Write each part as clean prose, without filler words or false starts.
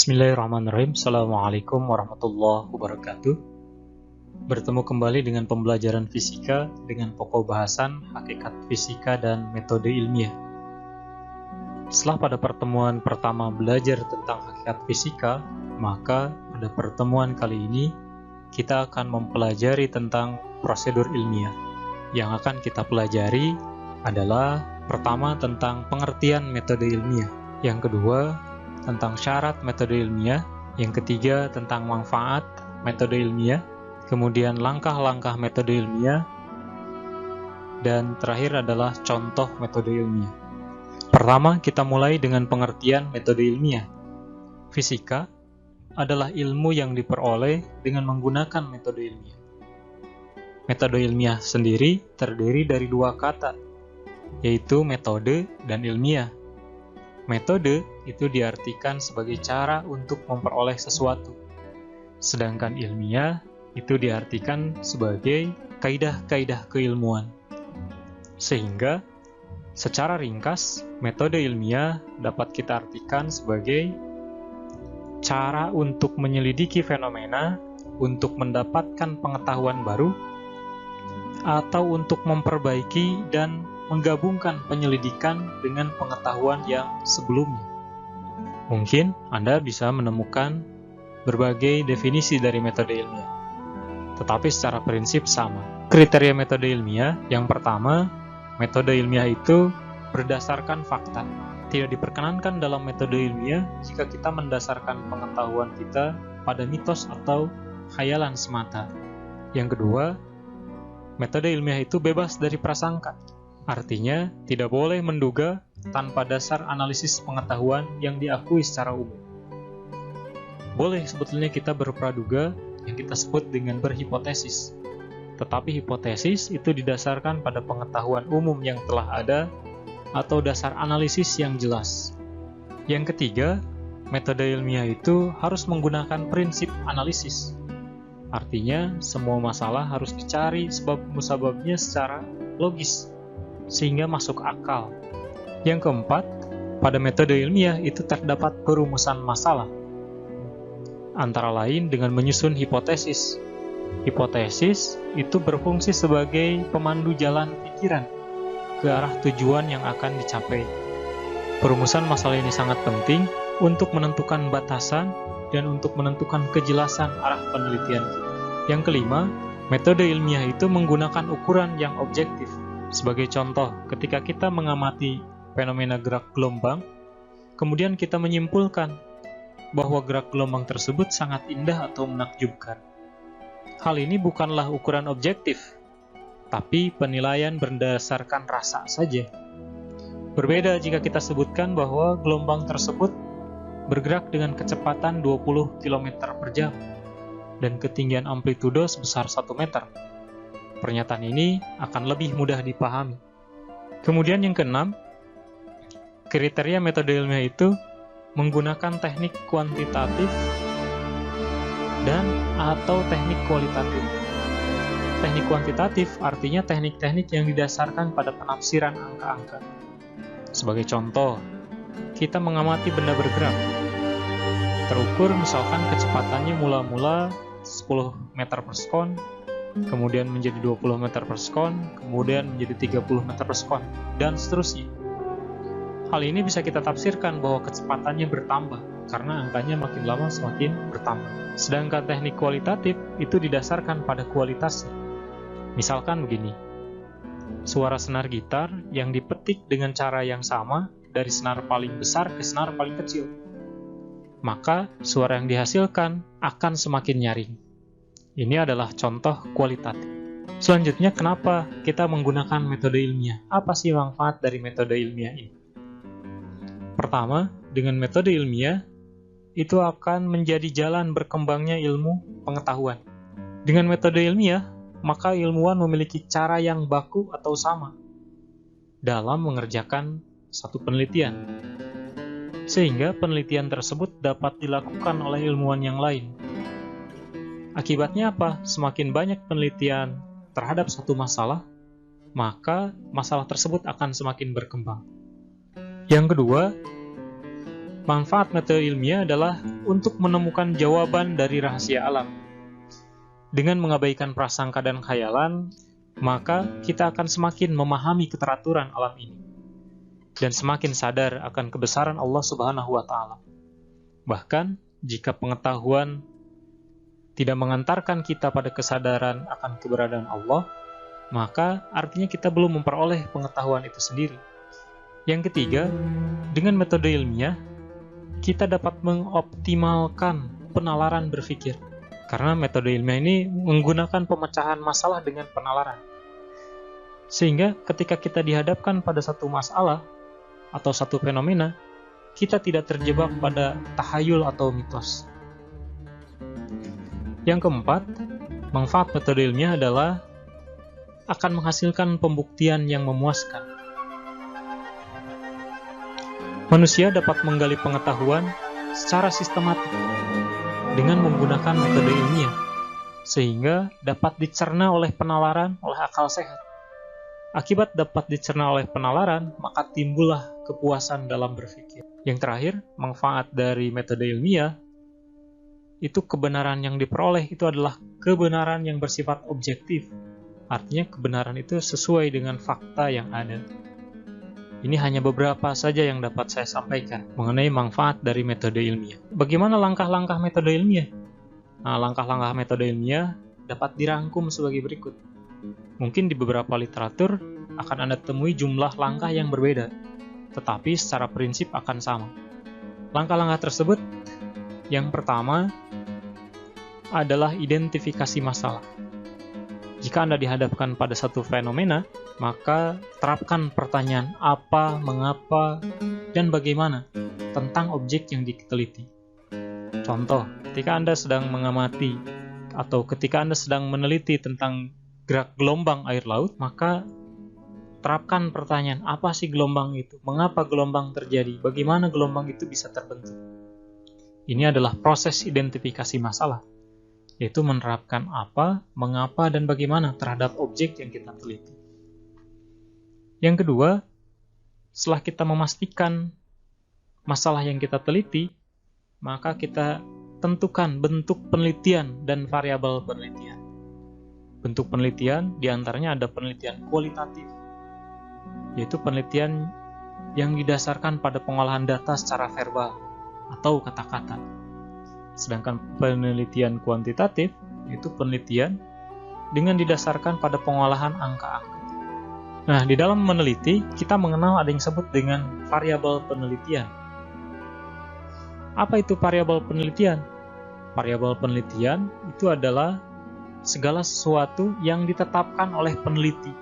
Bismillahirrahmanirrahim. Assalamualaikum warahmatullahi wabarakatuh. Bertemu kembali dengan pembelajaran fisika dengan pokok bahasan hakikat fisika dan metode ilmiah. Setelah pada pertemuan pertama belajar tentang hakikat fisika, maka pada pertemuan kali ini kita akan mempelajari tentang prosedur ilmiah. Yang akan kita pelajari adalah pertama tentang pengertian metode ilmiah, yang kedua tentang syarat metode ilmiah, yang ketiga tentang manfaat metode ilmiah, kemudian langkah-langkah metode ilmiah, dan terakhir adalah contoh metode ilmiah. Pertama, kita mulai dengan pengertian metode ilmiah. Fisika adalah ilmu yang diperoleh dengan menggunakan metode ilmiah. Metode ilmiah sendiri terdiri dari dua kata, yaitu metode dan ilmiah. Metode itu diartikan sebagai cara untuk memperoleh sesuatu, sedangkan ilmiah itu diartikan sebagai kaidah-kaidah keilmuan. Sehingga, secara ringkas, metode ilmiah dapat kita artikan sebagai cara untuk menyelidiki fenomena, untuk mendapatkan pengetahuan baru, atau untuk memperbaiki dan menggabungkan penyelidikan dengan pengetahuan yang sebelumnya. Mungkin Anda bisa menemukan berbagai definisi dari metode ilmiah, tetapi secara prinsip sama. Kriteria metode ilmiah, yang pertama, metode ilmiah itu berdasarkan fakta. Tidak diperkenankan dalam metode ilmiah jika kita mendasarkan pengetahuan kita pada mitos atau khayalan semata. Yang kedua, metode ilmiah itu bebas dari prasangka. Artinya, tidak boleh menduga tanpa dasar analisis pengetahuan yang diakui secara umum. Boleh sebetulnya kita berpraduga yang kita sebut dengan berhipotesis. Tetapi hipotesis itu didasarkan pada pengetahuan umum yang telah ada atau dasar analisis yang jelas. Yang ketiga, metode ilmiah itu harus menggunakan prinsip analisis. Artinya, semua masalah harus dicari sebab-musababnya secara logis, sehingga masuk akal. Yang keempat, pada metode ilmiah itu terdapat perumusan masalah, antara lain dengan menyusun hipotesis. Hipotesis itu berfungsi sebagai pemandu jalan pikiran ke arah tujuan yang akan dicapai. Perumusan masalah ini sangat penting untuk menentukan batasan dan untuk menentukan kejelasan arah penelitian kita. Yang kelima, metode ilmiah itu menggunakan ukuran yang objektif. Sebagai contoh, ketika kita mengamati fenomena gerak gelombang, kemudian kita menyimpulkan bahwa gerak gelombang tersebut sangat indah atau menakjubkan. Hal ini bukanlah ukuran objektif, tapi penilaian berdasarkan rasa saja. Berbeda jika kita sebutkan bahwa gelombang tersebut bergerak dengan kecepatan 20 km per jam dan ketinggian amplitudo sebesar 1 meter. Pernyataan ini akan lebih mudah dipahami. Kemudian yang keenam, kriteria metode ilmiah itu menggunakan teknik kuantitatif dan atau teknik kualitatif. Teknik kuantitatif artinya teknik-teknik yang didasarkan pada penafsiran angka-angka. Sebagai contoh, kita mengamati benda bergerak. Terukur misalkan kecepatannya mula-mula 10 meter per sekon, kemudian menjadi 20 meter per sekon, kemudian menjadi 30 meter per sekon, dan seterusnya. Hal ini bisa kita tafsirkan bahwa kecepatannya bertambah, karena angkanya makin lama semakin bertambah. Sedangkan teknik kualitatif itu didasarkan pada kualitasnya. Misalkan begini, suara senar gitar yang dipetik dengan cara yang sama dari senar paling besar ke senar paling kecil, maka suara yang dihasilkan akan semakin nyaring. Ini adalah contoh kualitatif. Selanjutnya, kenapa kita menggunakan metode ilmiah? Apa sih manfaat dari metode ilmiah ini? Pertama, dengan metode ilmiah, itu akan menjadi jalan berkembangnya ilmu pengetahuan. Dengan metode ilmiah, maka ilmuwan memiliki cara yang baku atau sama dalam mengerjakan satu penelitian, sehingga penelitian tersebut dapat dilakukan oleh ilmuwan yang lain. Akibatnya apa? Semakin banyak penelitian terhadap satu masalah, maka masalah tersebut akan semakin berkembang. Yang kedua, Manfaat metode ilmiah adalah untuk menemukan jawaban dari rahasia alam. Dengan mengabaikan prasangka dan khayalan, maka kita akan semakin memahami keteraturan alam ini dan semakin sadar akan kebesaran Allah Subhanahu wa Ta'ala. Bahkan, jika pengetahuan tidak mengantarkan kita pada kesadaran akan keberadaan Allah, maka artinya kita belum memperoleh pengetahuan itu sendiri. Yang ketiga, dengan metode ilmiah, kita dapat mengoptimalkan penalaran berpikir. Karena metode ilmiah ini menggunakan pemecahan masalah dengan penalaran. Sehingga ketika kita dihadapkan pada satu masalah atau satu fenomena, kita tidak terjebak pada tahayul atau mitos. Yang keempat, manfaat metode ilmiah adalah akan menghasilkan pembuktian yang memuaskan. Manusia dapat menggali pengetahuan secara sistematik dengan menggunakan metode ilmiah, sehingga dapat dicerna oleh penalaran oleh akal sehat. Akibat dapat dicerna oleh penalaran, maka timbullah kepuasan dalam berpikir. Yang terakhir, manfaat dari metode ilmiah, itu kebenaran yang diperoleh itu adalah kebenaran yang bersifat objektif. Artinya kebenaran itu sesuai dengan fakta yang ada. Ini hanya beberapa saja yang dapat saya sampaikan mengenai manfaat dari metode ilmiah. Bagaimana langkah-langkah metode ilmiah? Nah, langkah-langkah metode ilmiah dapat dirangkum sebagai berikut. Mungkin di beberapa literatur akan Anda temui jumlah langkah yang berbeda, tetapi secara prinsip akan sama. Langkah-langkah tersebut, yang pertama adalah identifikasi masalah. Jika Anda dihadapkan pada satu fenomena, maka terapkan pertanyaan apa, mengapa, dan bagaimana tentang objek yang diteliti. Contoh, ketika Anda sedang mengamati atau ketika Anda sedang meneliti tentang gerak gelombang air laut, maka terapkan pertanyaan, apa sih gelombang itu? Mengapa gelombang terjadi? Bagaimana gelombang itu bisa terbentuk? Ini adalah proses identifikasi masalah, yaitu menerapkan apa, mengapa, dan bagaimana terhadap objek yang kita teliti. Yang kedua, setelah kita memastikan masalah yang kita teliti, maka kita tentukan bentuk penelitian dan variabel penelitian. Bentuk penelitian diantaranya ada penelitian kualitatif, yaitu penelitian yang didasarkan pada pengolahan data secara verbal atau kata-kata. Sedangkan penelitian kuantitatif, yaitu penelitian dengan didasarkan pada pengolahan angka-angka. Nah, di dalam meneliti, kita mengenal ada yang disebut dengan variabel penelitian. Apa itu variabel penelitian? Variabel penelitian itu adalah segala sesuatu yang ditetapkan oleh peneliti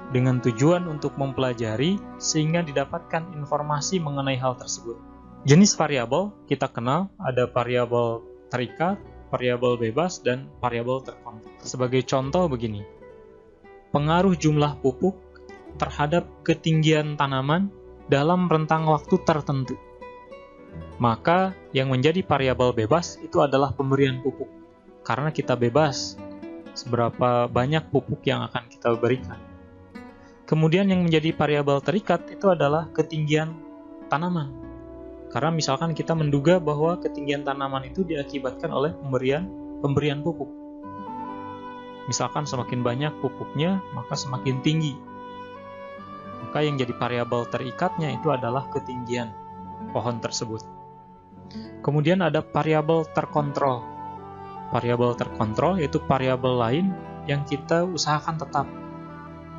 dengan tujuan untuk mempelajari sehingga didapatkan informasi mengenai hal tersebut. Jenis variabel kita kenal ada variabel terikat, variabel bebas, dan variabel terkontrol. Sebagai contoh begini, pengaruh jumlah pupuk terhadap ketinggian tanaman dalam rentang waktu tertentu. Maka yang menjadi variabel bebas itu adalah pemberian pupuk, karena kita bebas seberapa banyak pupuk yang akan kita berikan. Kemudian yang menjadi variabel terikat itu adalah ketinggian tanaman, karena misalkan kita menduga bahwa ketinggian tanaman itu diakibatkan oleh pemberian pupuk. Misalkan semakin banyak pupuknya, maka semakin tinggi. Maka yang jadi variabel terikatnya itu adalah ketinggian pohon tersebut. Kemudian ada variabel terkontrol. Variabel terkontrol yaitu variabel lain yang kita usahakan tetap.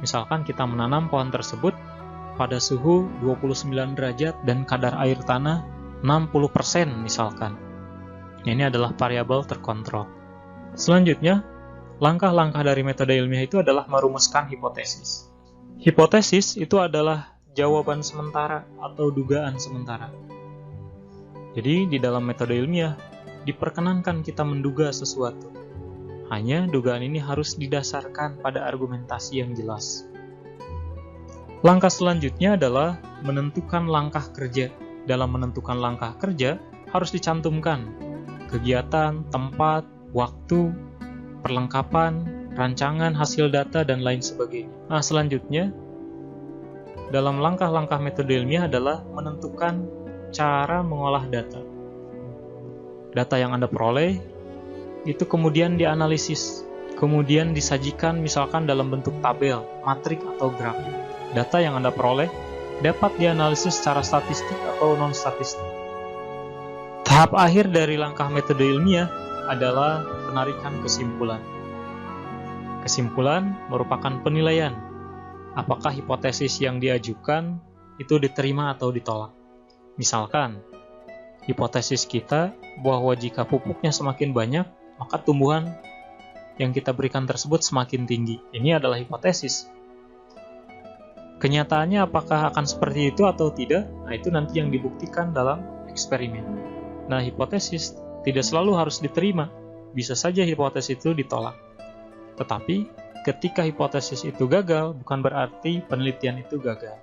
Misalkan kita menanam pohon tersebut pada suhu 29 derajat dan kadar air tanah 60% misalkan. Ini adalah variabel terkontrol. Selanjutnya, langkah-langkah dari metode ilmiah itu adalah merumuskan hipotesis. Hipotesis itu adalah jawaban sementara atau dugaan sementara. Jadi di dalam metode ilmiah diperkenankan kita menduga sesuatu. Hanya dugaan ini harus didasarkan pada argumentasi yang jelas. Langkah selanjutnya adalah menentukan langkah kerja. Dalam menentukan langkah kerja harus dicantumkan kegiatan, tempat, waktu, perlengkapan, rancangan, hasil data, dan lain sebagainya. Nah, selanjutnya, dalam langkah-langkah metode ilmiah adalah menentukan cara mengolah data. Data yang Anda peroleh itu kemudian dianalisis, kemudian disajikan misalkan dalam bentuk tabel, matrik, atau grafik. Data yang Anda peroleh dapat dianalisis secara statistik atau non-statistik. Tahap akhir dari langkah metode ilmiah adalah penarikan kesimpulan. Kesimpulan merupakan penilaian apakah hipotesis yang diajukan itu diterima atau ditolak. Misalkan, hipotesis kita bahwa jika pupuknya semakin banyak, maka tumbuhan yang kita berikan tersebut semakin tinggi. Ini adalah hipotesis. Kenyataannya apakah akan seperti itu atau tidak? Nah, itu nanti yang dibuktikan dalam eksperimen. Nah, hipotesis tidak selalu harus diterima. Bisa saja hipotesis itu ditolak. Tetapi, ketika hipotesis itu gagal, bukan berarti penelitian itu gagal.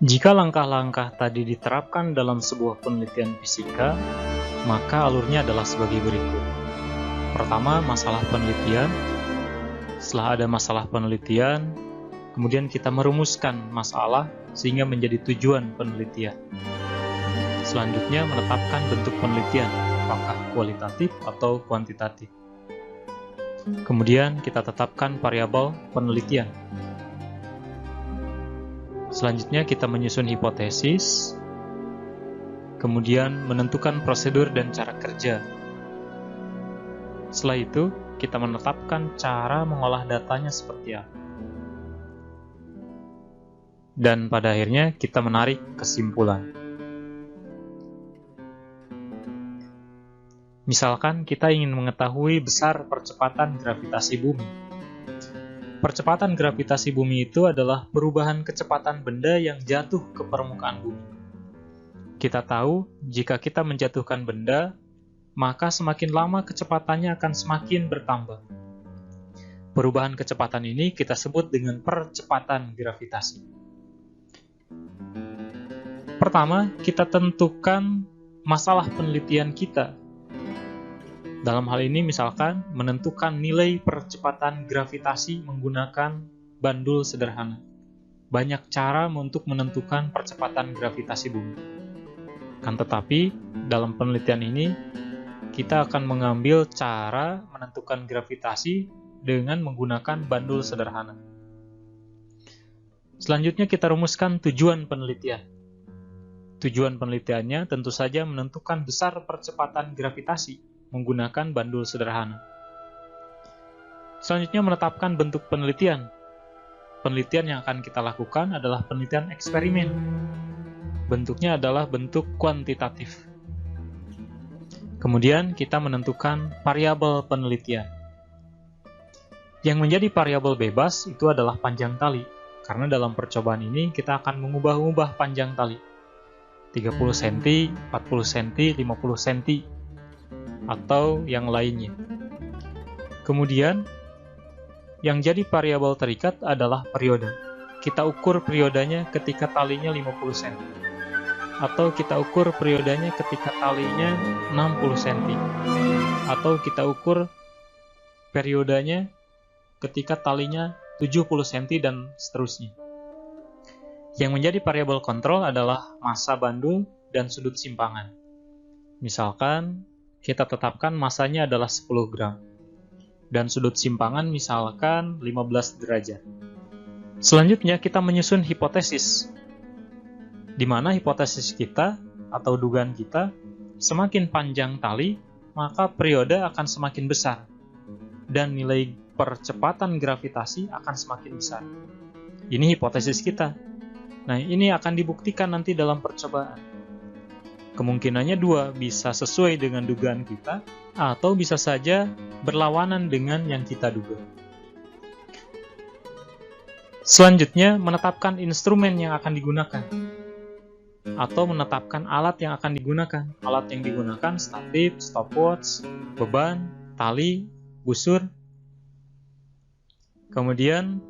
Jika langkah-langkah tadi diterapkan dalam sebuah penelitian fisika, maka alurnya adalah sebagai berikut. Pertama, masalah penelitian. Setelah ada masalah penelitian, kemudian kita merumuskan masalah sehingga menjadi tujuan penelitian. Selanjutnya, menetapkan bentuk penelitian, apakah kualitatif atau kuantitatif. Kemudian, kita tetapkan variabel penelitian. Selanjutnya kita menyusun hipotesis, kemudian menentukan prosedur dan cara kerja. Setelah itu, kita menetapkan cara mengolah datanya seperti apa. Dan pada akhirnya kita menarik kesimpulan. Misalkan kita ingin mengetahui besar percepatan gravitasi bumi. Percepatan gravitasi bumi itu adalah perubahan kecepatan benda yang jatuh ke permukaan bumi. Kita tahu, jika kita menjatuhkan benda, maka semakin lama kecepatannya akan semakin bertambah. Perubahan kecepatan ini kita sebut dengan percepatan gravitasi. Pertama, kita tentukan masalah penelitian kita. Dalam hal ini misalkan menentukan nilai percepatan gravitasi menggunakan bandul sederhana. Banyak cara untuk menentukan percepatan gravitasi bumi. Kan tetapi dalam penelitian ini kita akan mengambil cara menentukan gravitasi dengan menggunakan bandul sederhana. Selanjutnya kita rumuskan tujuan penelitian. Tujuan penelitiannya tentu saja menentukan besar percepatan gravitasi menggunakan bandul sederhana. Selanjutnya menetapkan bentuk penelitian. Penelitian yang akan kita lakukan adalah penelitian eksperimen. Bentuknya adalah bentuk kuantitatif. Kemudian kita menentukan variabel penelitian. Yang menjadi variabel bebas itu adalah panjang tali, karena dalam percobaan ini kita akan mengubah-ubah panjang tali. 30 cm, 40 cm, 50 cm, atau yang lainnya. Kemudian, yang jadi variabel terikat adalah periode. Kita ukur periodenya ketika talinya 50 cm. Atau kita ukur periodenya ketika talinya 60 cm. Atau kita ukur periodenya ketika talinya 70 cm dan seterusnya. Yang menjadi variabel kontrol adalah massa bandul dan sudut simpangan. Misalkan, kita tetapkan masanya adalah 10 gram. Dan sudut simpangan misalkan 15 derajat. Selanjutnya kita menyusun hipotesis. Di mana hipotesis kita atau dugaan kita, semakin panjang tali, maka periode akan semakin besar. Dan nilai percepatan gravitasi akan semakin besar. Ini hipotesis kita. Nah, ini akan dibuktikan nanti dalam percobaan. Kemungkinannya dua, bisa sesuai dengan dugaan kita, atau bisa saja berlawanan dengan yang kita duga. Selanjutnya, menetapkan instrumen yang akan digunakan, atau menetapkan alat yang akan digunakan. Alat yang digunakan statif, stopwatch, beban, tali, busur. Kemudian,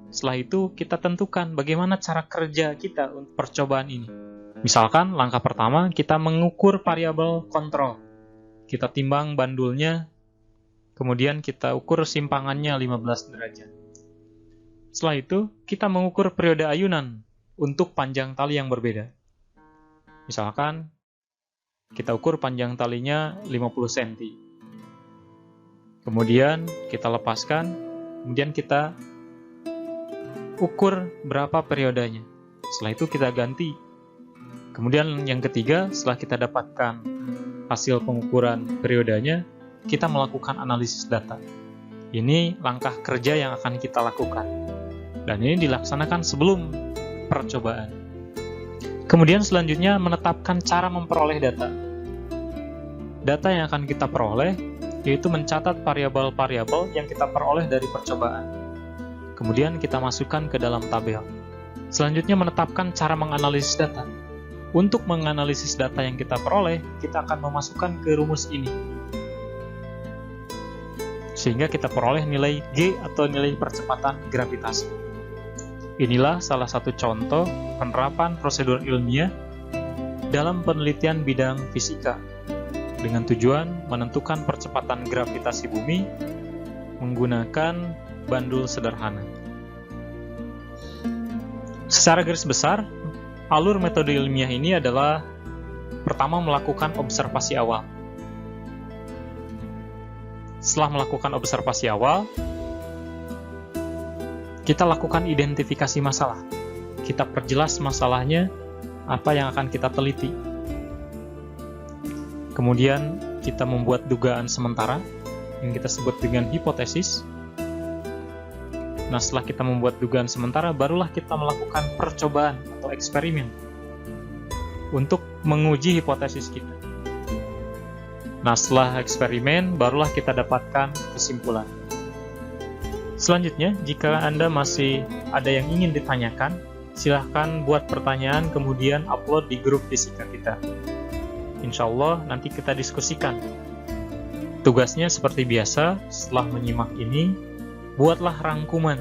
setelah itu kita tentukan bagaimana cara kerja kita untuk percobaan ini. Misalkan, langkah pertama, kita mengukur variabel kontrol. Kita timbang bandulnya, kemudian kita ukur simpangannya 15 derajat. Setelah itu, kita mengukur periode ayunan untuk panjang tali yang berbeda. Misalkan kita ukur panjang talinya 50 cm. Kemudian kita lepaskan, kemudian kita ukur berapa periodenya. Setelah itu kita ganti. Kemudian yang ketiga, setelah kita dapatkan hasil pengukuran periodenya, kita melakukan analisis data. Ini langkah kerja yang akan kita lakukan. Dan ini dilaksanakan sebelum percobaan. Kemudian selanjutnya menetapkan cara memperoleh data. Data yang akan kita peroleh yaitu mencatat variabel-variabel yang kita peroleh dari percobaan. Kemudian kita masukkan ke dalam tabel. Selanjutnya menetapkan cara menganalisis data. Untuk menganalisis data yang kita peroleh, kita akan memasukkan ke rumus ini. Sehingga kita peroleh nilai G atau nilai percepatan gravitasi. Inilah salah satu contoh penerapan prosedur ilmiah dalam penelitian bidang fisika dengan tujuan menentukan percepatan gravitasi bumi menggunakan bandul sederhana. Secara garis besar, alur metode ilmiah ini adalah pertama melakukan observasi awal. Setelah melakukan observasi awal, kita lakukan identifikasi masalah. Kita perjelas masalahnya, apa yang akan kita teliti. Kemudian kita membuat dugaan sementara yang kita sebut dengan hipotesis. Nah, setelah kita membuat dugaan sementara, barulah kita melakukan percobaan atau eksperimen untuk menguji hipotesis kita. Nah, setelah eksperimen, barulah kita dapatkan kesimpulan. Selanjutnya, jika Anda masih ada yang ingin ditanyakan, silahkan buat pertanyaan kemudian upload di grup fisika kita. Insya Allah nanti kita diskusikan. Tugasnya seperti biasa, setelah menyimak ini, buatlah rangkuman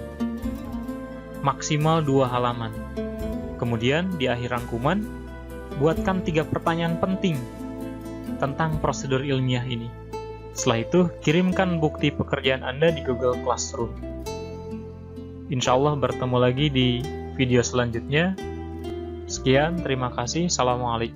maksimal 2 halaman. Kemudian di akhir rangkuman, buatkan 3 pertanyaan penting tentang prosedur ilmiah ini. Setelah itu, kirimkan bukti pekerjaan Anda di Google Classroom. Insya Allah bertemu lagi di video selanjutnya. Sekian, terima kasih. Assalamualaikum.